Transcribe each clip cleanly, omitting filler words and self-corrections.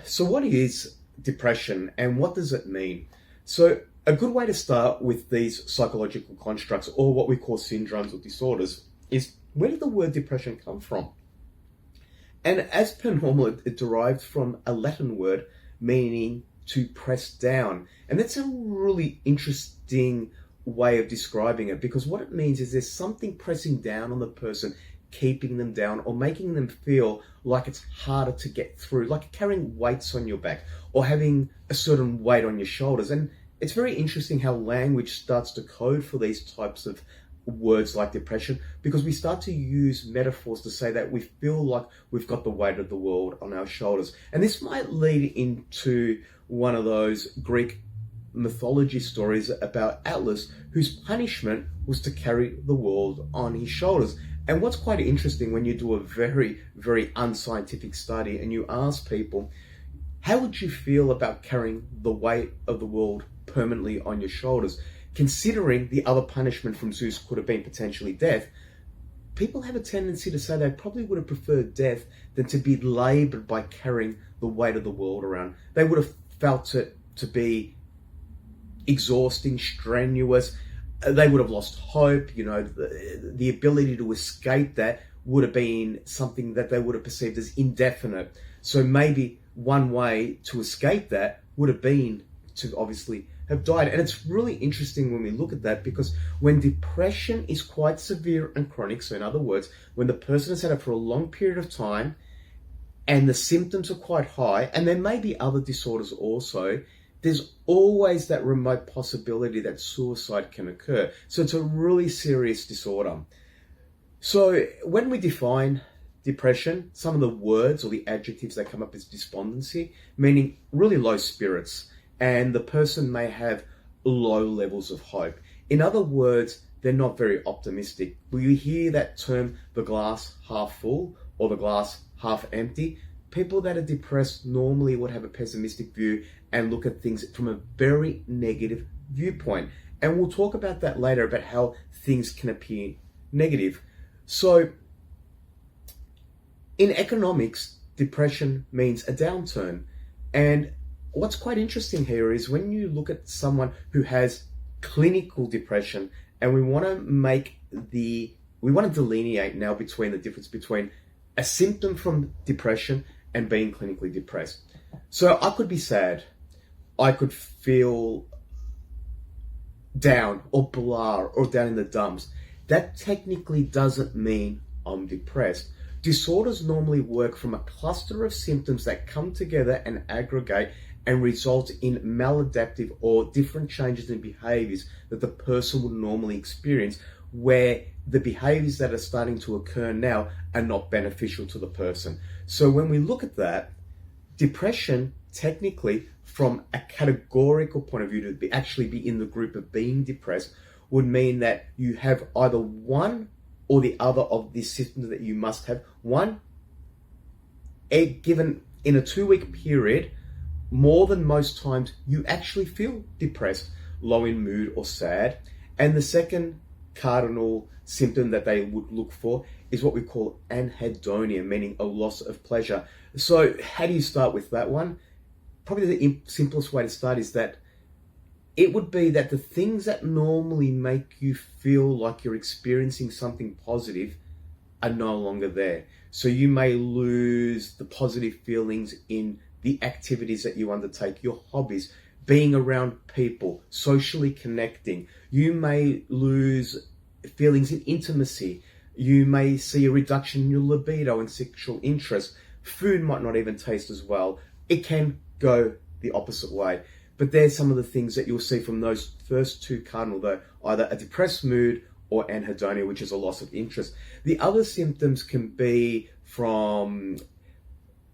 So what is depression and what does it mean? So a good way to start with these psychological constructs, or what we call syndromes or disorders, is where did the word depression come from? And as per normal, it derived from a Latin word meaning to press down. And that's a really interesting way of describing it, because what it means is there's something pressing down on the person, keeping them down or making them feel like it's harder to get through, like carrying weights on your back or having a certain weight on your shoulders. And it's very interesting how language starts to code for these types of words like depression, because we start to use metaphors to say that we feel like we've got the weight of the world on our shoulders. And this might lead into one of those Greek mythology stories about Atlas, whose punishment was to carry the world on his shoulders. And what's quite interesting, when you do a very, very unscientific study and you ask people, how would you feel about carrying the weight of the world permanently on your shoulders? Considering the other punishment from Zeus could have been potentially death, people have a tendency to say they probably would have preferred death than to be labored by carrying the weight of the world around. They would have felt it to be exhausting, strenuous. They would have lost hope. The ability to escape that would have been something that they would have perceived as indefinite. So maybe one way to escape that would have been to obviously have died. And it's really interesting when we look at that, because when depression is quite severe and chronic, so in other words, when the person has had it for a long period of time and the symptoms are quite high, and there may be other disorders also, there's always that remote possibility that suicide can occur. So it's a really serious disorder. So when we define depression, some of the words or the adjectives that come up is despondency, meaning really low spirits, and the person may have low levels of hope. In other words, they're not very optimistic. Will you hear that term, the glass half full or the glass half empty? People that are depressed normally would have a pessimistic view and look at things from a very negative viewpoint. And we'll talk about that later, about how things can appear negative. So in economics, depression means a downturn. And what's quite interesting here is when you look at someone who has clinical depression, and we want to delineate now between the difference between a symptom from depression and being clinically depressed. So I could be sad, I could feel down or blah or down in the dumps. That technically doesn't mean I'm depressed. Disorders normally work from a cluster of symptoms that come together and aggregate and result in maladaptive or different changes in behaviors that the person would normally experience, where the behaviors that are starting to occur now are not beneficial to the person. So when we look at that, depression technically, from a categorical point of view, to actually be in the group of being depressed, would mean that you have either one or the other of these symptoms that you must have. One, given in a 2-week period, more than most times, you actually feel depressed, low in mood or sad. And the second cardinal symptom that they would look for is what we call anhedonia, meaning a loss of pleasure. So how do you start with that one? Probably the simplest way to start is that it would be that the things that normally make you feel like you're experiencing something positive are no longer there. So you may lose the positive feelings in the activities that you undertake, your hobbies, being around people, socially connecting. You may lose feelings in intimacy. You may see a reduction in your libido and sexual interest. Food might not even taste as well. It can go the opposite way. But there's some of the things that you'll see from those first two cardinal, though, either a depressed mood or anhedonia, which is a loss of interest. The other symptoms can be from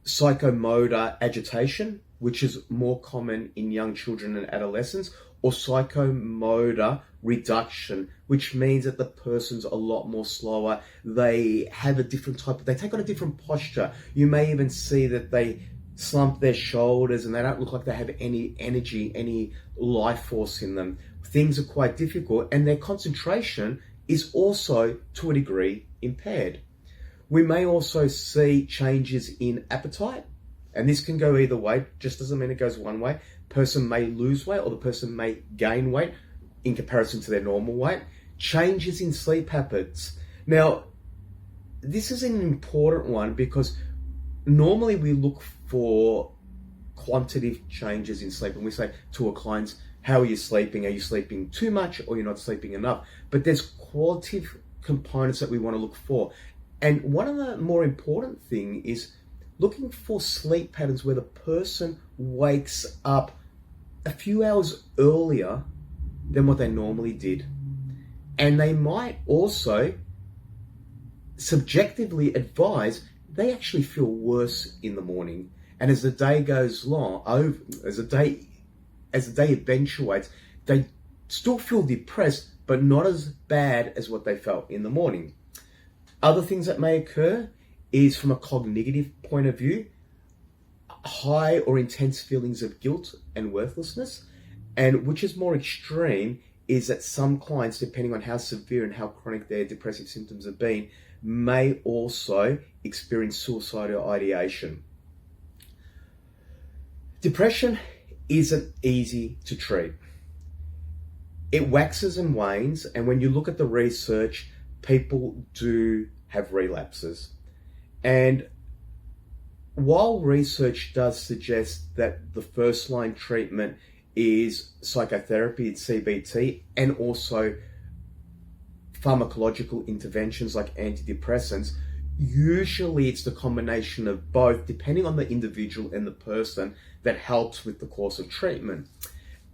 psychomotor agitation, which is more common in young children and adolescents, or psychomotor reduction, which means that the person's a lot more slower. They have a different they take on a different posture. You may even see that they slump their shoulders and they don't look like they have any energy, any life force in them. Things are quite difficult, and their concentration is also, to a degree, impaired. We may also see changes in appetite, And this can go either way, just doesn't mean it goes one way. Person may lose weight or the person may gain weight in comparison to their normal weight. Changes in sleep habits. Now, this is an important one because normally we look for quantitative changes in sleep and we say to our clients, how are you sleeping? Are you sleeping too much or you're not sleeping enough? But there's qualitative components that we want to look for. And one of the more important thing is looking for sleep patterns where the person wakes up a few hours earlier than what they normally did. And they might also subjectively advise they actually feel worse in the morning. And as the day goes long, as the day eventuates, they still feel depressed, but not as bad as what they felt in the morning. Other things that may occur is from a cognitive point of view, high or intense feelings of guilt and worthlessness. And which is more extreme is that some clients, depending on how severe and how chronic their depressive symptoms have been, may also experience suicidal ideation. Depression isn't easy to treat. It waxes and wanes, and when you look at the research, people do have relapses. And while research does suggest that the first line treatment is psychotherapy, it's CBT, and also pharmacological interventions like antidepressants, usually it's the combination of both, depending on the individual and the person, that helps with the course of treatment.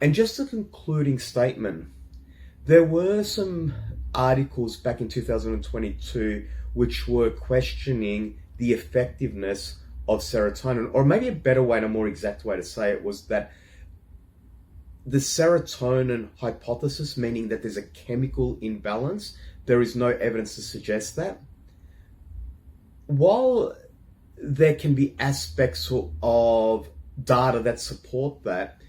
And just a concluding statement, there were some articles back in 2022 which were questioning the effectiveness of serotonin, or maybe a better way and a more exact way to say it was that the serotonin hypothesis, meaning that there's a chemical imbalance, there is no evidence to suggest that. While there can be aspects of data that support that,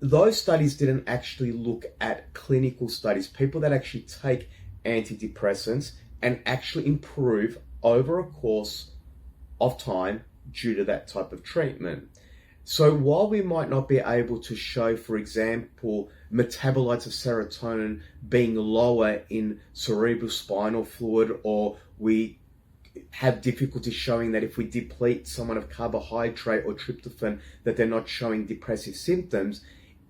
those studies didn't actually look at clinical studies, people that actually take antidepressants and actually improve over a course of time due to that type of treatment. So while we might not be able to show, for example, metabolites of serotonin being lower in cerebrospinal fluid, or we have difficulty showing that if we deplete someone of carbohydrate or tryptophan that they're not showing depressive symptoms,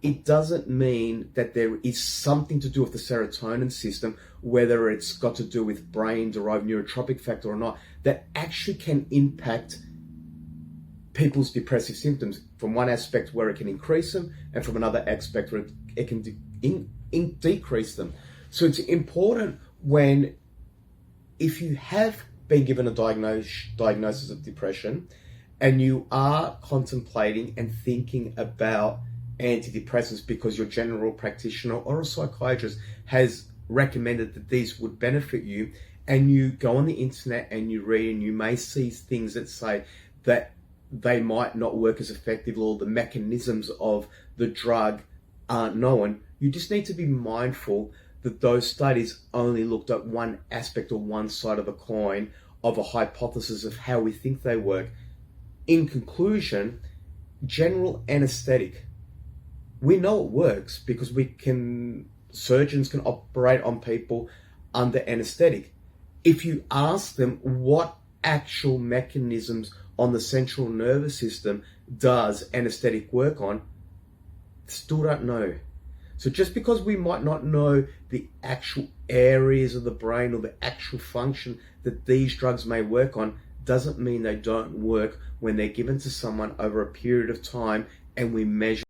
it doesn't mean that there is something to do with the serotonin system, whether it's got to do with brain-derived neurotropic factor or not, that actually can impact people's depressive symptoms from one aspect where it can increase them, and from another aspect where it can decrease them. So it's important if you have been given a diagnosis of depression and you are contemplating and thinking about antidepressants because your general practitioner or a psychiatrist has recommended that these would benefit you, and you go on the internet and you read and you may see things that say that they might not work as effectively or the mechanisms of the drug aren't known, you just need to be mindful that those studies only looked at one aspect or one side of the coin of a hypothesis of how we think they work. In conclusion, general anesthetic, we know it works because surgeons can operate on people under anesthetic. If you ask them what actual mechanisms on the central nervous system does anesthetic work on, still don't know. So just because we might not know the actual areas of the brain or the actual function that these drugs may work on, doesn't mean they don't work when they're given to someone over a period of time and we measure